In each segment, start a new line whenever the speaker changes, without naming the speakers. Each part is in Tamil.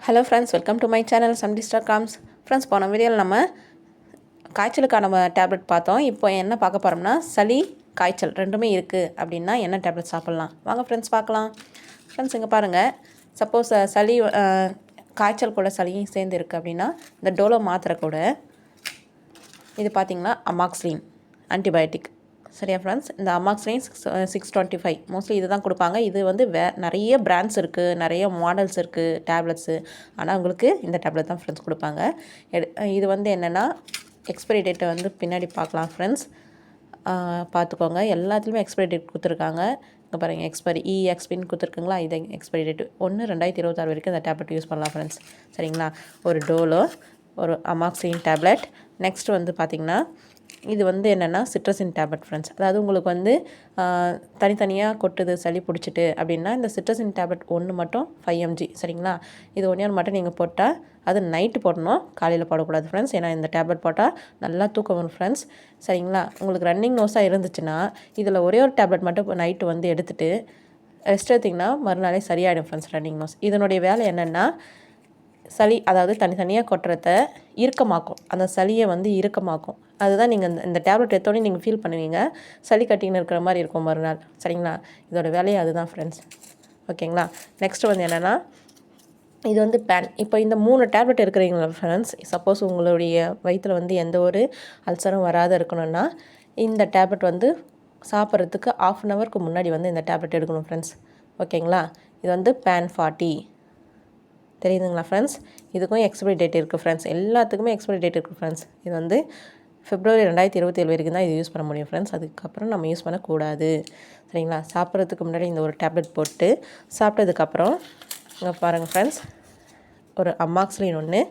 Hello friends, welcome to my channel சம்டிஸ்டா காம்ஸ். ஃப்ரெண்ட்ஸ், போன வீடியோவில் நம்ம காய்ச்சலுக்கான டேப்லெட் பார்த்தோம். இப்போ என்ன பார்க்க போகிறோம்னா, சளி காய்ச்சல் ரெண்டுமே இருக்குது அப்படின்னா என்ன டேப்லெட் சாப்பிட்லாம் வாங்க ஃப்ரெண்ட்ஸ் பார்க்கலாம். ஃப்ரெண்ட்ஸ், இங்கே பாருங்கள். சப்போஸ் சளி காய்ச்சல் கூட சளியும் சேர்ந்து இருக்குது அப்படின்னா இந்த டோலோ மாத்திரை கூட இது பார்த்திங்கன்னா அமாக்ஸ்லின் ஆன்டிபயோட்டிக். சரியா ஃப்ரெண்ட்ஸ், இந்த அமாக்ஸ்லின் 625 மோஸ்ட்லி இது தான் கொடுப்பாங்க. இது வந்து நிறைய பிராண்ட்ஸ் இருக்குது, நிறைய மாடல்ஸ் இருக்குது டேப்லெட்ஸு. ஆனால் உங்களுக்கு இந்த டேப்லெட் தான் ஃப்ரெண்ட்ஸ் கொடுப்பாங்க. இது வந்து என்னென்னா எக்ஸ்பைரி டேட்டை வந்து பின்னாடி பார்க்கலாம் ஃப்ரெண்ட்ஸ். பார்த்துக்கோங்க, எல்லாத்துலேயுமே எக்ஸ்பைரி டேட் கொடுத்துருக்காங்க. இங்கே பாருங்கள், எக்ஸ்பின்னு கொடுத்துருக்குங்களா. இது எக்ஸ்பைரி டேட் 1/2026 வரைக்கும் இந்த டேப்லெட் யூஸ் பண்ணலாம் ஃப்ரெண்ட்ஸ். சரிங்களா, ஒரு டோலோ, ஒரு அமாக்ஸ்லின் டேப்லெட். நெக்ஸ்ட் வந்து பார்த்திங்கன்னா இது வந்து என்னென்னா சிட்ரசின் டேப்லெட் ஃப்ரெண்ட்ஸ். அதாவது உங்களுக்கு வந்து தனித்தனியாக கொட்டுது, சளி பிடிச்சிட்டு அப்படின்னா இந்த சிட்ரசின் டேப்லெட் ஒன்று மட்டும் 5 mg. சரிங்களா, இது ஒன்று மட்டும் நீங்கள் போட்டால் அது நைட்டு போடணும், காலையில் போடக்கூடாது ஃப்ரெண்ட்ஸ். ஏன்னா இந்த டேப்லெட் போட்டால் நல்லா தூக்கம் வரும் ஃப்ரெண்ட்ஸ். சரிங்களா, உங்களுக்கு ரன்னிங் நோஸாக இருந்துச்சுன்னா இதில் ஒரே ஒரு டேப்லெட் மட்டும் நைட்டு வந்து எடுத்துகிட்டு ரெஸ்ட் எடுத்திங்கன்னா மறுநாளே சரியாயிடும் ஃப்ரெண்ட்ஸ் ரன்னிங் நோஸ். இதனுடைய வேலை என்னென்னா சளி, அதாவது தனித்தனியாக கொட்டுறத இறுக்கமாக்கும், அந்த சளியை வந்து இறுக்கமாக்கும். அதுதான் நீங்கள் இந்த டேப்லெட் எடுத்தோடனே நீங்கள் ஃபீல் பண்ணுவீங்க, சளி கட்டின்னு இருக்கிற மாதிரி இருக்கும் மறுநாள். சரிங்களா, இதோட வேலையை அதுதான் ஃப்ரெண்ட்ஸ். ஓகேங்களா. நெக்ஸ்ட்டு வந்து என்னென்னா இது வந்து பேன். இப்போ இந்த 3 டேப்லெட் இருக்கிறீங்களா ஃப்ரெண்ட்ஸ், சப்போஸ் உங்களுடைய வயிற்றில் வந்து எந்த ஒரு அல்சரும் வராத இருக்கணும்னா இந்த டேப்லெட் வந்து சாப்பிட்றதுக்கு 1/2 an hourக்கு முன்னாடி வந்து இந்த டேப்லெட் எடுக்கணும் ஃப்ரெண்ட்ஸ். ஓகேங்களா. இது வந்து பேன் 40 தெரியுதுங்களா ஃப்ரெண்ட்ஸ். இதுக்கும் எக்ஸ்பைரி டேட் இருக்குது ஃப்ரெண்ட்ஸ். எல்லாத்துக்குமே எக்ஸ்பைரி டேட் இருக்குது ஃப்ரெண்ட்ஸ். இது வந்து February 2027 வரைக்கும் தான் இது யூஸ் பண்ண முடியும் ஃப்ரெண்ட்ஸ். அதுக்கப்புறம் நம்ம யூஸ் பண்ணக்கூடாது. சரிங்களா, சாப்பிட்றதுக்கு முன்னாடி இந்த ஒரு டேப்லெட் போட்டு சாப்பிட்டதுக்கப்புறம் இங்கே பாருங்கள் ஃப்ரெண்ட்ஸ், ஒரு அமாக்ஸ்லின் ஒன்று,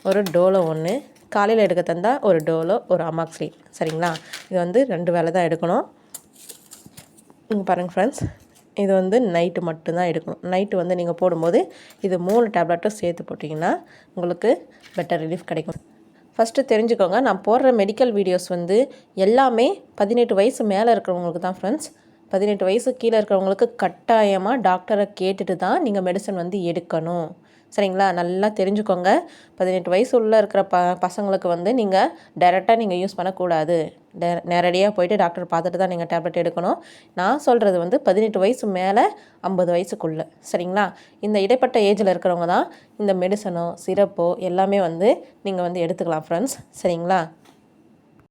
ஒரு டோலோ ஒன்று, காலையில் எடுக்க தந்தால் ஒரு டோலோ, ஒரு அமாக்ஸ்லின். சரிங்களா, இது வந்து 2 வேளை தான் எடுக்கணும். இங்கே பாருங்கள் ஃப்ரெண்ட்ஸ், இது வந்து நைட்டு மட்டும்தான் எடுக்கணும். நைட்டு வந்து நீங்கள் போடும்போது இது 3 டேப்லெட்டும் சேர்த்து போட்டிங்கன்னா உங்களுக்கு பெட்டர் ரிலீஃப் கிடைக்கும். ஃபஸ்ட்டு தெரிஞ்சுக்கோங்க, நான் போடுற மெடிக்கல் வீடியோஸ் வந்து எல்லாமே 18 வயசு மேலே இருக்கிறவங்களுக்கு தான் ஃப்ரெண்ட்ஸ். 18 வயசு கீழே இருக்கிறவங்களுக்கு கட்டாயமாக டாக்டரை கேட்டுட்டு தான் நீங்கள் மெடிசன் வந்து எடுக்கணும். சரிங்களா, நல்லா தெரிஞ்சுக்கோங்க. 18 வயசு உள்ள இருக்கிற பசங்களுக்கு வந்து நீங்கள் டைரெக்டாக நீங்கள் யூஸ் பண்ணக்கூடாது. நேரடியாக போய்ட்டு டாக்டர் பார்த்துட்டு தான் நீங்கள் டேப்லெட் எடுக்கணும். நான் சொல்கிறது வந்து 18 வயசு மேலே 50 வயசுக்குள்ளே. சரிங்களா, இந்த இடைப்பட்ட ஏஜில் இருக்கிறவங்க தான் இந்த மெடிசனோ சிரப்போ எல்லாமே வந்து நீங்கள் வந்து எடுத்துக்கலாம் ஃப்ரெண்ட்ஸ். சரிங்களா.